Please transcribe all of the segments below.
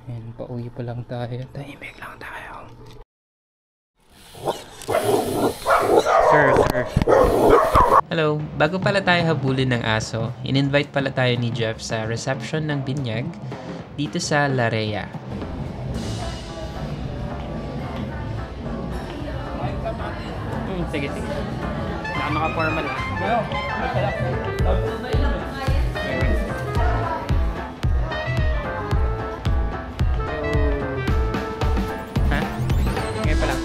And pauwi pa lang tayo. Tahimik lang tayo. Sir. Hello, bago pala tayo habulin ng aso, in-invite pala tayo ni Jeff sa reception ng binyag dito sa Larea. Sige. Naka-formal ha. Ha? Ngayon pa lang.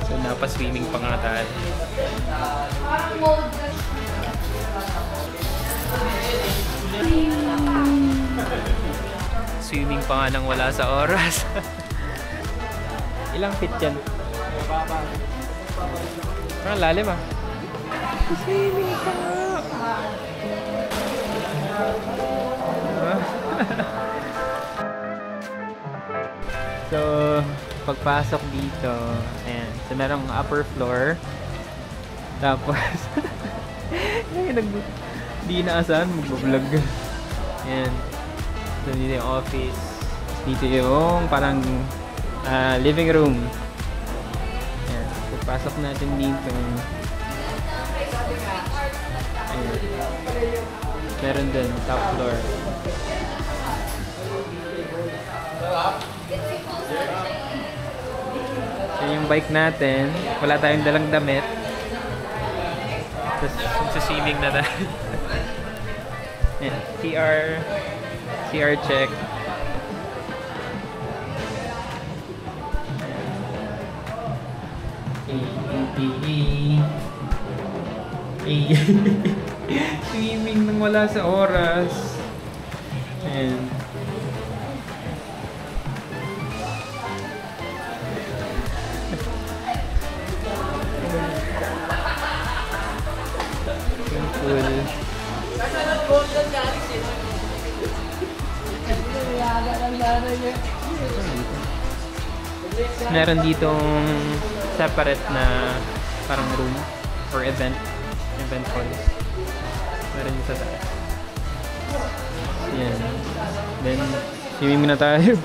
So, napaswimming pa nga tayo. Swimming pa nga nang wala sa oras. Ilang feet yan? Parang lalim ah. Swimming pa nga. So, pagpasok dito, ayan. So, merong upper floor. Tapos, di inaasahan, mag-vlog. Ayan. So, dito yung office. Dito yung parang living room. Ayan. Pagpasok natin dito. Ayan. Meron dun, top floor. So, yung bike natin, wala tayong dalang damit. Tapos, swimming na tayo. Ayan. CR check. Swimming nang wala sa oras. Ayan. Meron ditong separate na parang room or event halls. Meron dito sa taas. Yan. Then, swimming muna tayo.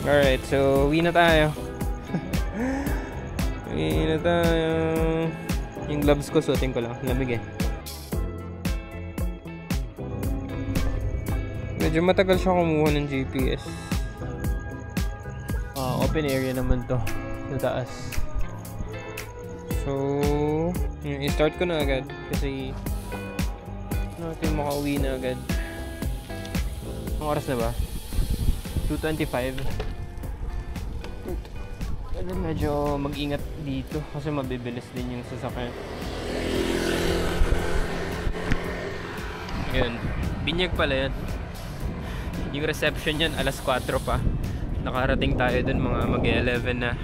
Alright, so uwi na tayo. Uwi na tayo. Yung gloves ko, suotin ko lang. Lamig eh. Medyo matagal siya kumuha ng GPS. Open area naman to. Sa taas. So, i-start ko na agad. Kasi natin makauwi na agad. Ang oras na ba? 2:25. Medyo mag-ingat dito kasi mabibilis din yung sasakyan. Yun, binyag pala yan. Yung reception yan alas 4 pa. Nakarating tayo dun mga mag-11 na.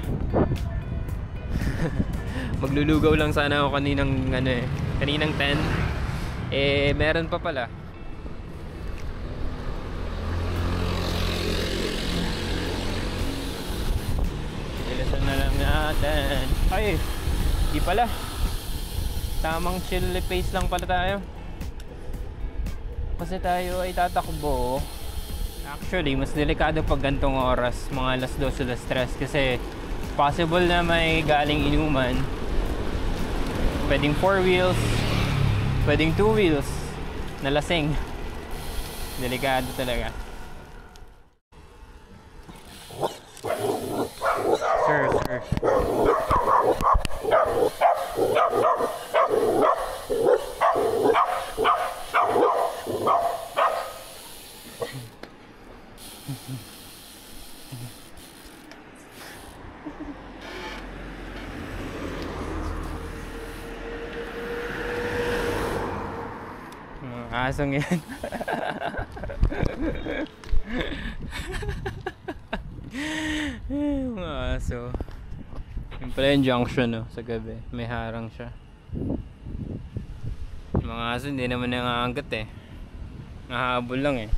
Maglulugaw lang sana ako kaninang kaninang 10. Meron pa pala. Bilisan na lang natin. Ay, di pala. Tamang chill pace lang pala tayo. Kasi tayo ay tatakbo. Actually, mas delikado pag gantong oras, mga alas 2, alas 3, kasi possible na may galing inuman. Pwedeng 4 wheels, pwedeng 2 wheels na lasing. Delikado talaga. Sir. Asong yan. Mga aso. Yung pala yung junction, no, sa gabi. May harang siya. Yung mga aso hindi naman nangangagat eh. Nahabol lang eh.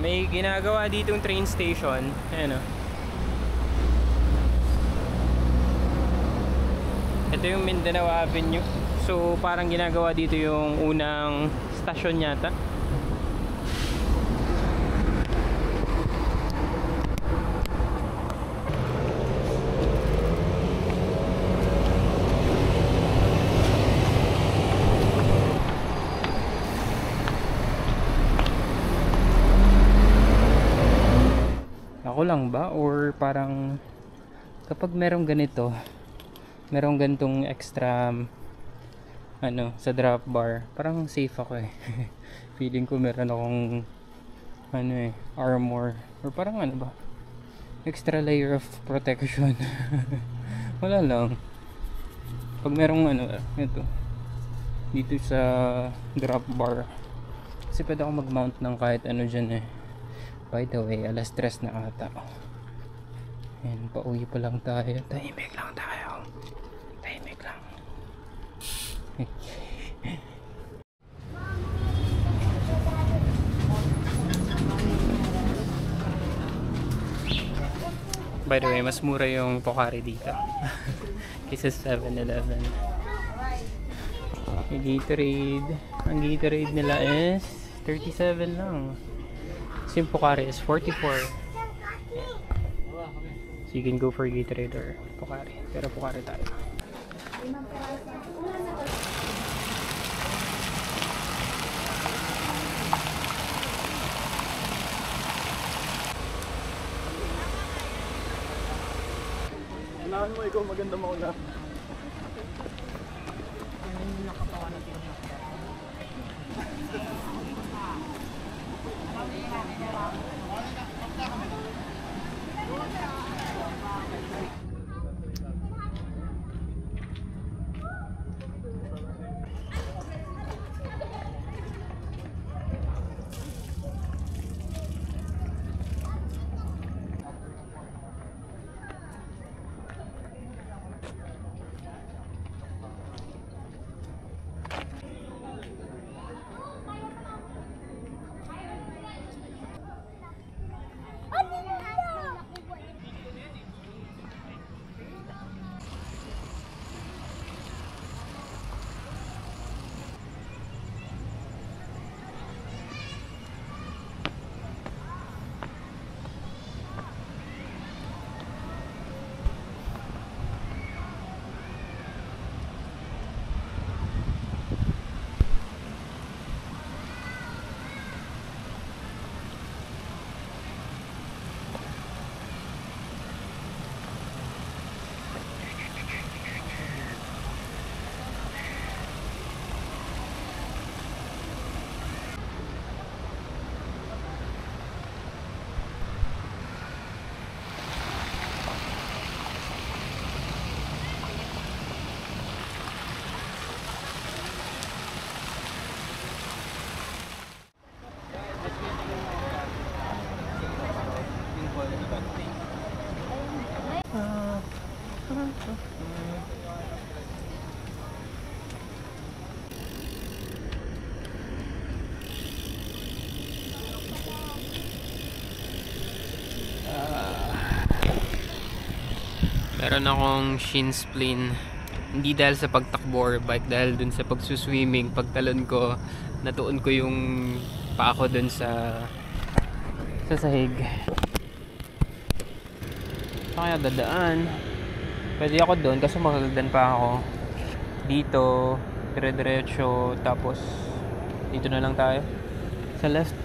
May ginagawa ditong train station. Ayan o. Ito yung Mindanao Avenue. So parang ginagawa dito yung unang stasyon yata. Ako lang ba? Or parang kapag merong ganito, merong ganitong extra sa drop bar, parang safe ako eh. Feeling ko meron akong armor, or parang ba, extra layer of protection. Wala lang. Pag merong ito dito sa drop bar, kasi pwede ako mag-mount ng kahit dyan eh. By the way, alas 3 na ata. Ayan, pauwi pa lang tayo. Tahimik lang tayo. Tahimik lang. By the way, mas mura yung Pocari dito kaysa 7-Eleven. Yung Gatorade, ang Gatorade nila is 37 lang. So yung Pocari is 44. So you can go for Gatorade or Pocari. Pero Pocari tayo. Kailangan mo ikaw maganda mauna. Meron akong shin splint. Hindi dahil sa pagtakbo or bike, dahil dun sa pagsuswimming. Pagtalon ko, natuon ko yung paa ko dun sa sahig. Saan kaya dadaan? Pwede ako dun kasi magagdan pa ako. Dito, dire-diretso, tapos dito na lang tayo. Sa left.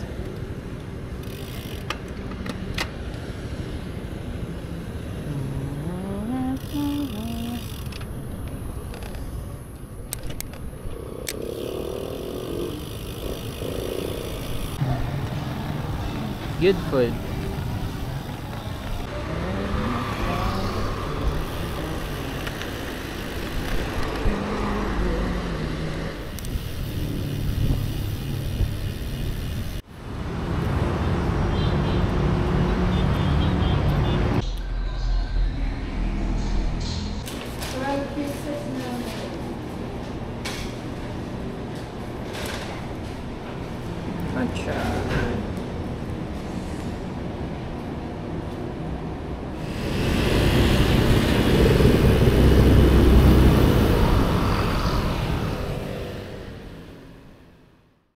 Good food.